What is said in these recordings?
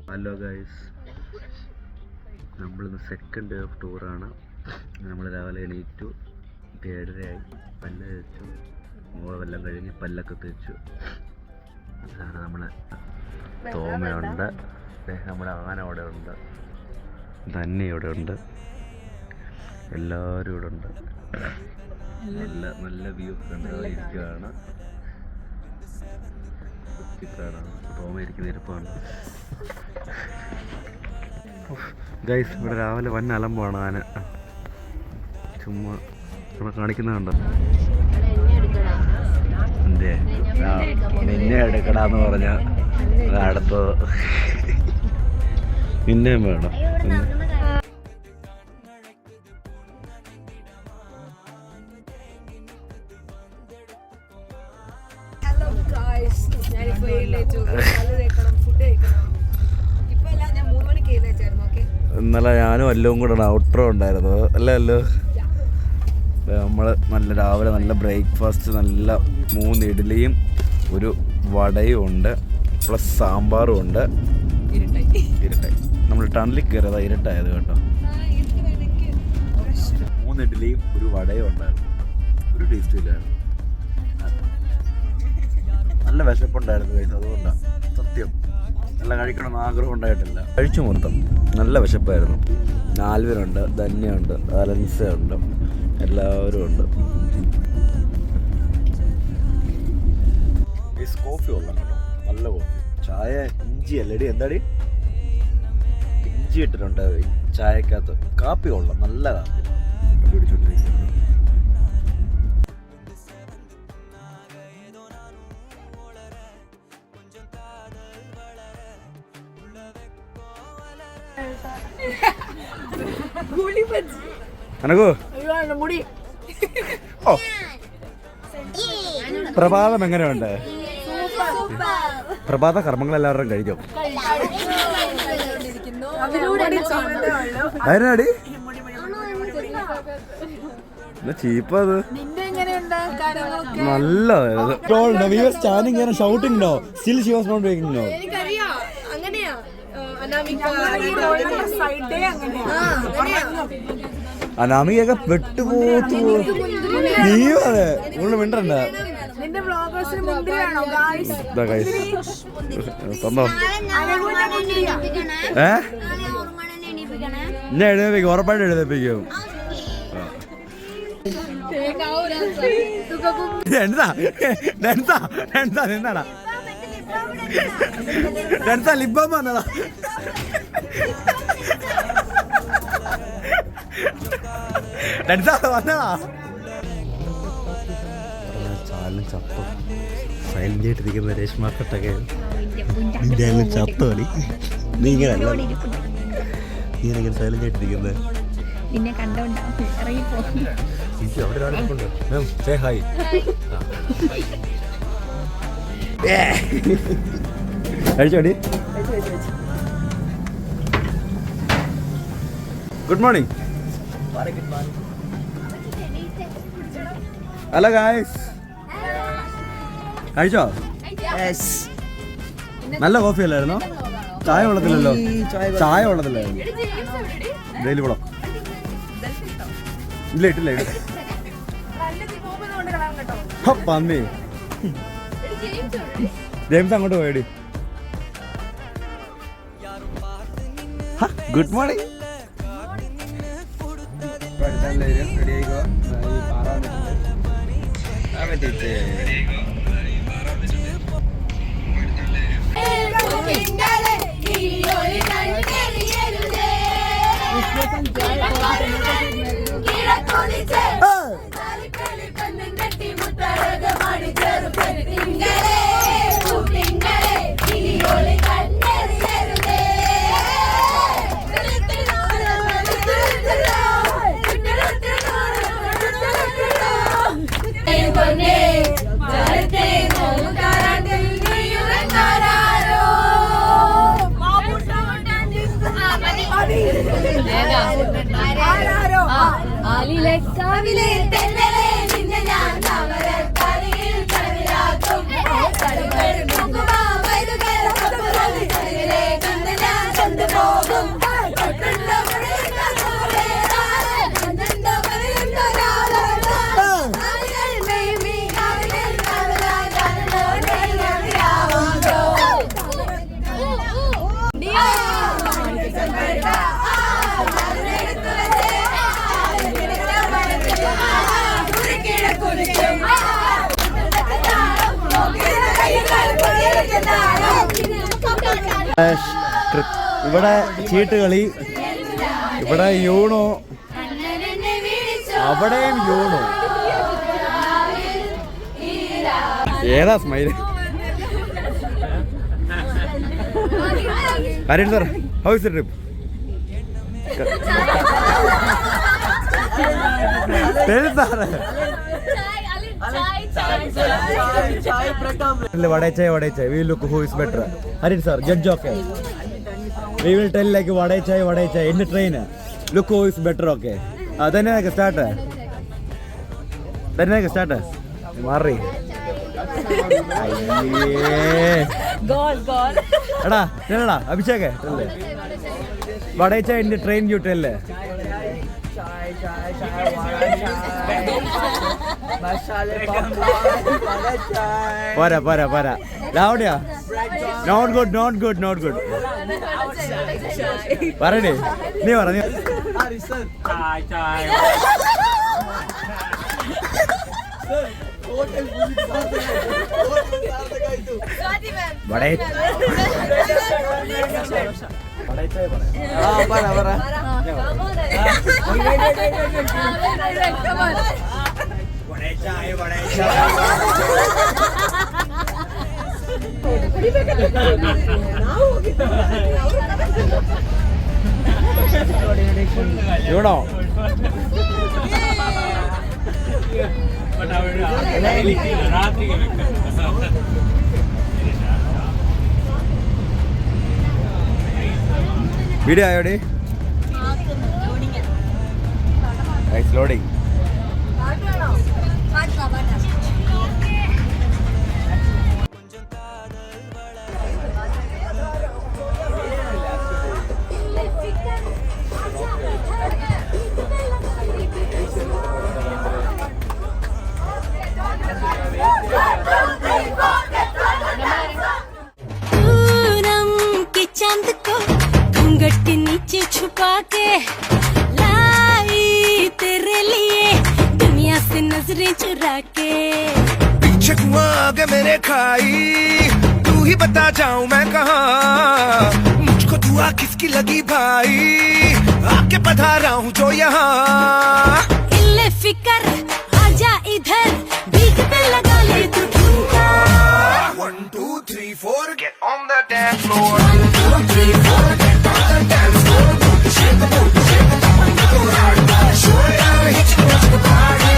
Hello guys, നമ്മളിന്ന് second day of ടൂറാണ്. നമ്മൾ രാവിലെ എണീറ്റു, 7:30 പല്ല് തേച്ചു, മുഖമെല്ലാം കഴിഞ്ഞ് പല്ലൊക്കെ തേച്ചു. അതാണ് നമ്മളെ തോമയുണ്ട്, നമ്മുടെ ആന അവിടെ ഉണ്ട്, ധന്യ ഇവിടെ ഉണ്ട്, എല്ലാവരും ഇവിടെ ഉണ്ട്. നല്ല നല്ല വ്യൂ കണ്ടിരിക്കുകയാണ്. തോമ ഇരിക്കുന്ന ഇരിപ്പാണ്. ഗൈസ്, ഇവിടെ രാവിലെ വൻ അലമ്പാണ് ആന. ചുമ്മാ ഇവിടെ കാണിക്കുന്നുണ്ടോ? എന്തേ നിന്നെ എടുക്കടാന്ന് പറഞ്ഞ അടുത്തത് നിന്നെയും വേണം. ഇന്നലെ ഞാനും എല്ലാം കൂടെ ഔട്ടറോ ഉണ്ടായിരുന്നു അല്ലോ. നമ്മൾ നല്ല രാവിലെ നല്ല ബ്രേക്ക്ഫാസ്റ്റ്, നല്ല 3 ഇഡ്ഡലിയും ഒരു വടയും ഉണ്ട്, പ്ലസ് സാമ്പാറും ഉണ്ട്. ഇരുട്ടായി നമ്മൾ ടണലിൽ കയറിയതാ, ഇരുട്ടായത് കേട്ടോ. 3 ഇഡ്ഡലിയും ഒരു വടയും ഉണ്ടായിരുന്നു, ഒരു ടേസ്റ്റും ഇല്ലായിരുന്നു. നല്ല വിശപ്പുണ്ടായിരുന്നു കഴിച്ചു, അതുകൊണ്ടാണ് സത്യം. നല്ല കഴിക്കണമെന്ന് ആഗ്രഹം ഉണ്ടായിട്ടില്ല, കഴിച്ചു മൊത്തം. നല്ല വിശപ്പായിരുന്നു. ആൽവിനുണ്ട്, ധന്യുണ്ട്, അലൻസയുണ്ട്, എല്ലാവരും ഉണ്ട്. ഈ കോഫി കൊള്ളാം കേട്ടോ, നല്ല കോഫി. ചായ ഇഞ്ചി അല്ലടി, എന്താടി ഇഞ്ചി ഇട്ടിട്ടുണ്ട് ചായക്കകത്ത്. കാപ്പി കൊള്ളാം, നല്ല കാപ്പി. പിടിച്ചോണ്ടിരിക്കുന്നു. അനക്കോ പ്രഭാതം എങ്ങനെയുണ്ട്? പ്രഭാത കർമ്മങ്ങൾ എല്ലാവരും കഴിക്കും. അതിനാടി ചീപ്പത് നല്ല standing shouting no, still she was not making no. അനാമികൊക്കെ പെട്ടുപോത്തു. നീയും അതെ, ഇവിടെ മിണ്ടണ്ട. തന്നോ എന്നെ എഴുന്നേപ്പിക്കും, ഉറപ്പായിട്ട് എഴുന്നേപ്പിക്കും. നിന്നാടാ ലിബം വന്നതാ. വന്നതാ ചാലും ചത്തു. സൈലന്റ് ആയിട്ടിരിക്കുന്ന രേഷ്മാക്കട്ടൊക്കെ ചത്തോടി. നീ ഇങ്ങനല്ല, നീ ഇങ്ങനെ സൈലന്റ് ആയിട്ടിരിക്കുന്നത്. അവിടെ ഒരാളുണ്ട്. Say hi. കഴിച്ചോടി. Good morning. ഹലോ ഗായ്സ്, കഴിച്ചോ? നല്ല കോഫി അല്ലായിരുന്നോ? ചായ വെള്ളത്തിലല്ലോ, ചായ വെള്ളത്തിലായിരുന്നു. ഡെയിലി വെള്ളം ഇല്ല, ഇട്ടില്ല. പന്നി ജെയിംസ് അങ്ങോട്ട് പോയടി. Good morning. ിലെ ഇവിടെ ചീട്ട് കളി, ഇവിടെ യൂണോ, അവിടെയും യൂണോ. ഏതാ സ്മൈല്? ആരും സാർ ഹൗസ് ട്രിപ്പ് വടേ ചായ we look who is better. Harin sir, judge okay. We will tell like വടേ ചായ in the train. Look who is better, okay. Then I start. മാറി. Goal. എടാ അഭിഷേക് വടേ ചായ in the train you tell. പോരാ ലാവടിയാ. Not good പറയണേ, നീ പറ. You know video ആയോടെ loading. चांद को घूंघट नीचे छुपा के लाई तेरे लिए दुनिया से नजरें चुरा के पीछे कुआं आगे मेरे खाई तू ही बता जाऊं मैं कहाँ मुझको दुआ किसकी लगी भाई आके पधारा हूँ जो यहाँ इल्ले फिकर आजा इधर बीच पे लगा ले तू ठुमका 1 2 3 4 get on the dance floor 1 2 3 4 get on the dance floor shake the booty shake the bum and go hard show it out hit you to the party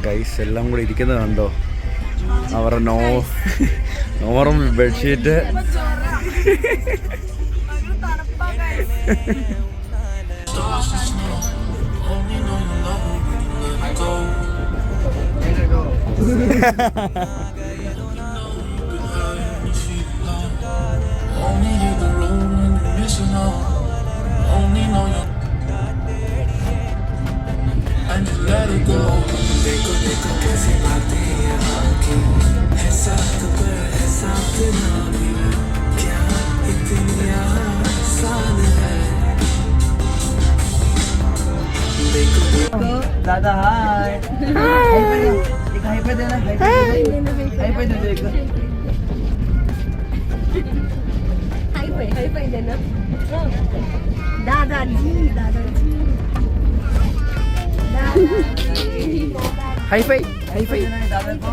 guys എല്ലാം കൂടി ഇരിക്കുന്നത് കണ്ടോ, അവരുടെ നോറും ബെഡ്ഷീറ്റ്. दादा हाय एक हाई पे देना हाई पे दे दे एक हाई पे देना दादाजी ഹൈ ഫൈ दादा को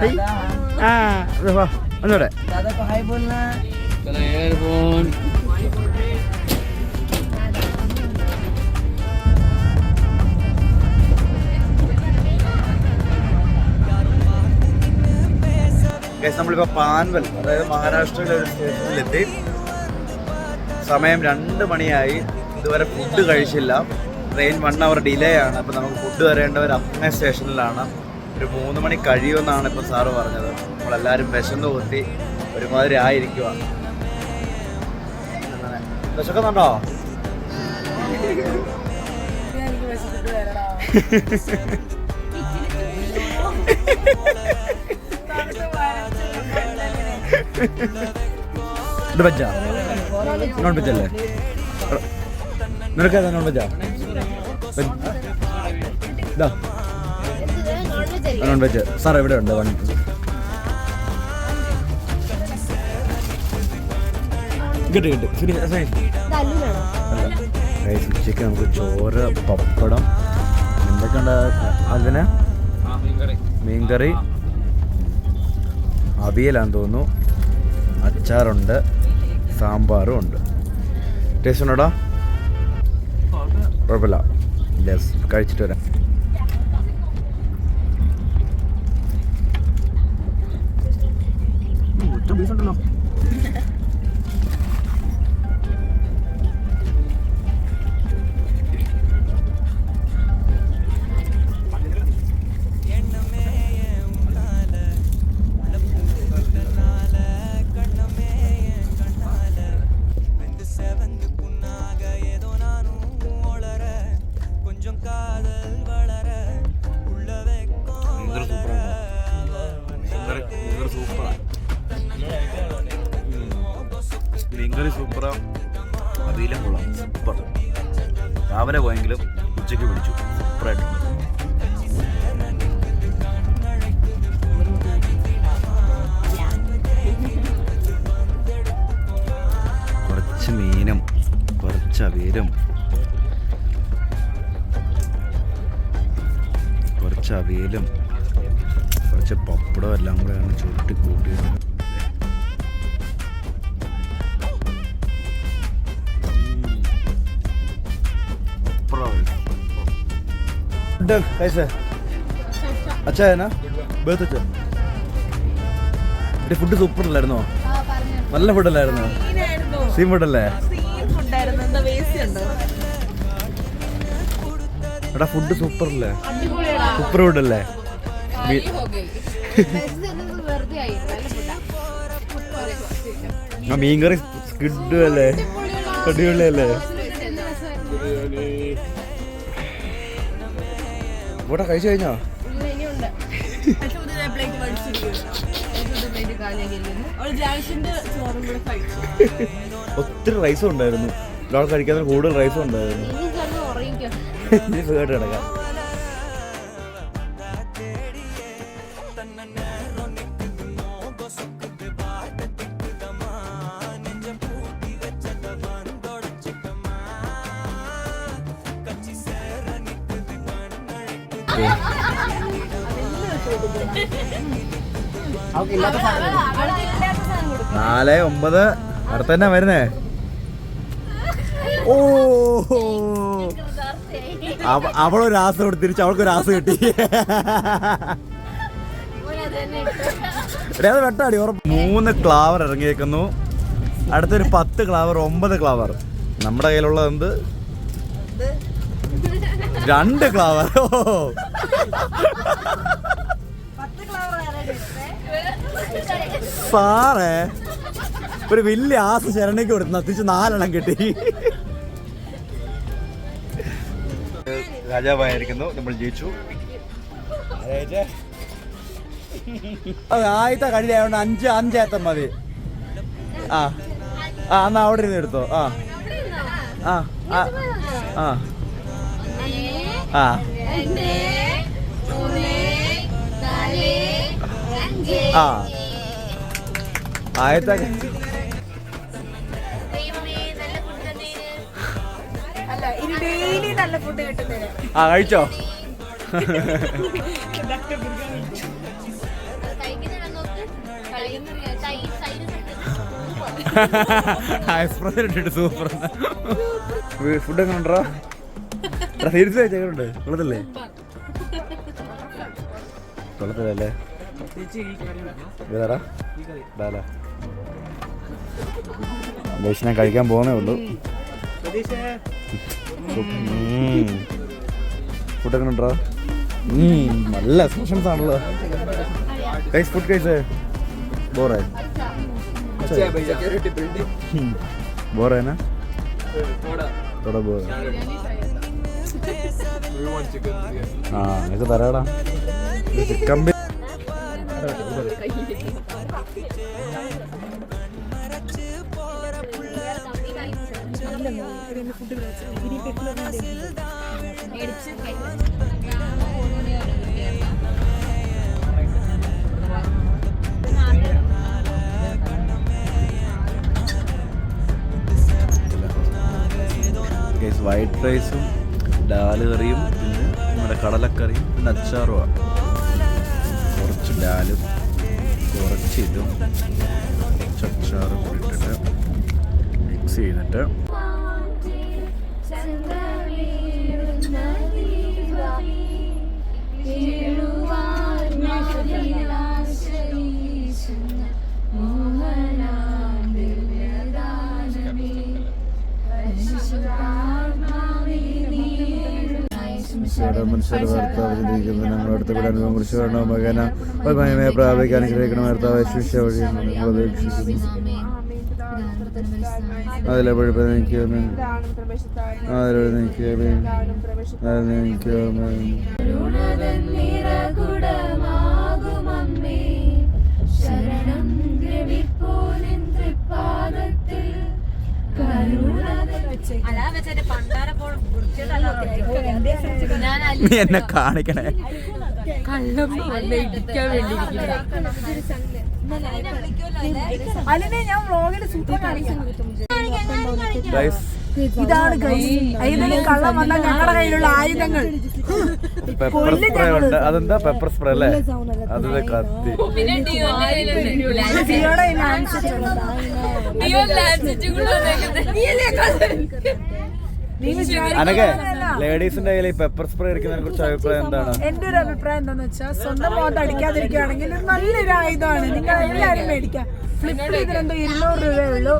दादा ഒന്നുകൂടെ. दादा को हाई बोलना നമ്മളിപ്പോൾ പാൻവൽ, അതായത് മഹാരാഷ്ട്രയിലെ ഒരു സ്റ്റേഷനിലെത്തി. സമയം 2 മണിയായി. ഇതുവരെ ഫുഡ് കഴിച്ചില്ല. ട്രെയിൻ 1 hour ഡിലേ ആണ്. അപ്പോൾ നമുക്ക് ഫുഡ് വരേണ്ടവർ അങ്ങേ സ്റ്റേഷനിലാണ്. ഒരു 3 മണി കഴിയുമെന്നാണ് ഇപ്പോൾ സാറ് പറഞ്ഞത്. നമ്മളെല്ലാവരും വിശന്ന് കൂട്ടി ഒരുമാതിരി ആയിരിക്കുക. വിശക്കുന്നുണ്ടോ? ഇത് വെച്ചാ നോൺ വെച്ചല്ലേ? നിനക്ക് ഏതാ നോൺ വെജാ? ഇതാ നോൺ വെജ്. സാർ എവിടെ ഉണ്ട്? കിട്ടി ഉച്ചയ്ക്ക് നമുക്ക് ചോറ്, പപ്പടം, എന്തൊക്കെ ഉണ്ട് അതിന്? മീൻകറി, അവിയലാന്ന് തോന്നുന്നു, അച്ചാറുണ്ട്, സാമ്പാറും ഉണ്ട്. ടേസ്റ്റ് ഉണ്ടോടാ? കുഴപ്പമില്ല. യെസ്, കഴിച്ചിട്ട് വരാം. ബീഫുണ്ടല്ലോ. മീൻകറി സൂപ്പറാ, അവിയലും കൊള്ളാം, സൂപ്പർ. രാവിലെ പോയെങ്കിലും ഉച്ചയ്ക്ക് പിടിച്ചു, സൂപ്പറായിട്ടുണ്ട്. കുറച്ച് മീനും കുറച്ച് അവിയലും കുറച്ച് പപ്പടവും എല്ലാം കൂടെയാണ് ചുരുട്ടി കൂട്ടിയത്. कैसे अच्छा है ना? बहुत अच्छा. ഫുഡ് സൂപ്പർ അല്ലായിരുന്നോ? നല്ല ഫുഡല്ലായിരുന്നോ? സീ ഫുഡല്ലേ? എടാ ഫുഡ് സൂപ്പർ അല്ലേ? സൂപ്പർ ഫുഡല്ലേ? ആ മീൻകറി സ്കിഡ് അല്ലേ? അടിപൊളിയല്ലേ? ഇവിടെ കഴിച്ചു കഴിഞ്ഞോ? ഒത്തിരി റൈസും ഉണ്ടായിരുന്നു. ഒരാൾ കഴിക്കാൻ കൂടുതൽ റൈസും ഉണ്ടായിരുന്നു. കിടക്കാം. നാല് 9 അടുത്ത തന്നെ വരുന്നേ. ഓ അവളൊരു ആസ കൊടുത്ത് തിരിച്ച് അവൾക്കൊരു ആസ കിട്ടി. അത് വെട്ടാടി. 3 ക്ലാവർ ഇറങ്ങിയേക്കുന്നു. അടുത്തൊരു 10 ക്ലാവർ, 9 ക്ലാവർ. നമ്മുടെ കയ്യിലുള്ളത് എന്ത്? 2 ക്ലാവർ. സാറേ ഒരു വലിയ ആസ ശരണിക്ക് കൊടുത്തു തിരിച്ച് 4 എണ്ണം കിട്ടി. രാജാവായിരിക്കുന്നു. നമ്മൾ ജയിച്ചു. ആദ്യത്തെ കഴിയായതുകൊണ്ട് 5 ഏത്തം മതി. ആ എന്നാ അവിടെ ഇരുന്ന് എടുത്തോ. ആ ആ ആ ആ ആ ആ ആദ്യത്തെ ആ കഴിച്ചോ? സൂപ്പർ. ഫുഡ് എങ്ങനെ ഉണ്ടോ? സീരിയസ് ചേക്കുന്നുണ്ട്. കൊള്ളത്തില്ലേ? കൊള്ളത്തില്ലല്ലേ? ഞാൻ കഴിക്കാൻ പോകുന്നേ ഉള്ളൂ. ഫുഡ് എങ്ങനെ ഉണ്ടോ? നല്ല എക്സ്പ്രഷൻസ് ആണല്ലോ. ഫുഡ് കഴിച്ചേ? ബോറേ ബോറേ ना थोड़ा बोर. हाँ मेरे को तराड़ा चिकन भी വൈറ്റ് റൈസും ഡാല് കറിയും പിന്നെ നമ്മുടെ കടലക്കറിയും പിന്നെ അച്ചാറുമാണ്. കുറച്ച് ഡാലും കുറച്ച് ഇതും കുറച്ച് അച്ചാറും കൂടി ഇട്ടിട്ട് മിക്സ് ചെയ്തിട്ട് മനുഷ്യരുടെ ഭർത്താവിരിക്കുന്ന ഞങ്ങളടുത്ത് വിടാൻ കുറിച്ച് വേണോ മകന മയമയെ പ്രാപിക്കാൻ അനുഗ്രഹിക്കണം ഭർത്താവ് ശിക്ഷ വഴി ഞങ്ങൾ അപേക്ഷിക്കുന്നു. അതിലെപ്പോഴും എനിക്കാമേ അതിലൊരു എനിക്കാമേ അതിലെനിക്കാമേ നീ എന്നെ കാണിക്കണേ. ഇതാണ് കള്ളം വന്ന ഞങ്ങളുടെ കയ്യിലുള്ള ആയുധങ്ങൾ. പെപ്പർ സ്പ്രേ ഉണ്ട്. അതെന്താ പെപ്പർ സ്പ്രേ അല്ലേ? അത് കത്തി. അനക്കെ ലേഡീസിന്റെ കയ്യിൽ പെപ്പർ സ്പ്രേ അടിക്കുന്നതിനെ കുറിച്ച് അഭിപ്രായം എന്താണ്? എന്റെ ഒരു അഭിപ്രായം എന്താന്ന് വെച്ചാൽ സ്വന്തം മുഖത്ത് അടിക്കാതിരിക്കുകയാണെങ്കിൽ നല്ലൊരു ആയുധമാണ്. നിങ്ങൾ എല്ലാവരും മേടിക്കാം. ഫ്ലിപ്പ് ഇതിനെന്തോ 200 രൂപയുള്ളൂ.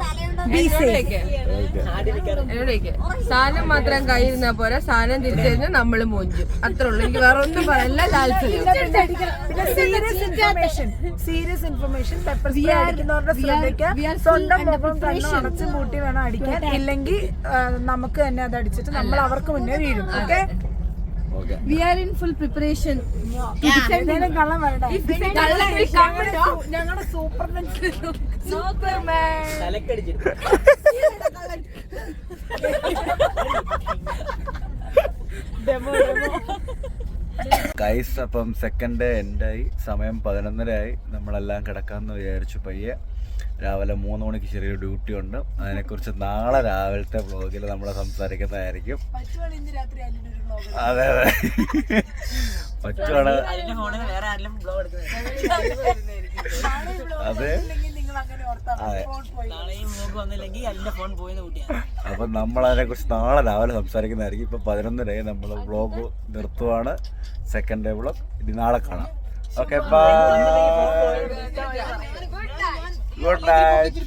സാധനം മാത്രം കയ്യിരുന്നാ പോരാ, സാധനം തിരിച്ചു കഴിഞ്ഞാൽ നമ്മള് മോഞ്ചും. അത്രേ ഉള്ളൂ. എനിക്ക് വേറെ ഒന്നും പറയല്ല. സീരിയസ് ഇൻഫർമേഷൻ പെപ്പർ സ്പ്രേ അടിക്കുന്നവരുടെ ശ്രദ്ധയ്ക്ക് സ്വന്തം മുഖം കണ്ണും അടച്ചും കൂട്ടി വേണം അടിക്കാൻ. ഇല്ലെങ്കിൽ നമുക്ക് തന്നെ അത് അടിച്ചിട്ട് നമ്മൾ അവർക്ക് മുന്നേ വീഴും. Okay, We are in full preparation. കള്ളം വേണ്ട. ഞങ്ങളുടെ സൂപ്പർമാൻ ഗൈസ്, അപ്പം സെക്കൻഡ് ഡേ എൻഡായി. സമയം 11:30 നമ്മളെല്ലാം കിടക്കാമെന്ന് വിചാരിച്ചു. പയ്യെ രാവിലെ 3 മണിക്ക് ചെറിയൊരു ഡ്യൂട്ടി ഉണ്ട്. അതിനെക്കുറിച്ച് നാളെ രാവിലത്തെ വ്ളോഗിൽ നമ്മൾ സംസാരിക്കുന്നതായിരിക്കും. അതെ അതെ, പറ്റുവാണ്. അതെ അതെ. അപ്പം നമ്മളതിനെ കുറിച്ച് നാളെ രാവിലെ സംസാരിക്കുന്നതായിരിക്കും. ഇപ്പൊ 11:30 നമ്മൾ വ്ളോഗ് നിർത്തുവാണ്. സെക്കൻഡ് ഡേ വ്ളോഗ് ഇനി നാളെ കാണാം. Okay, bye, good night.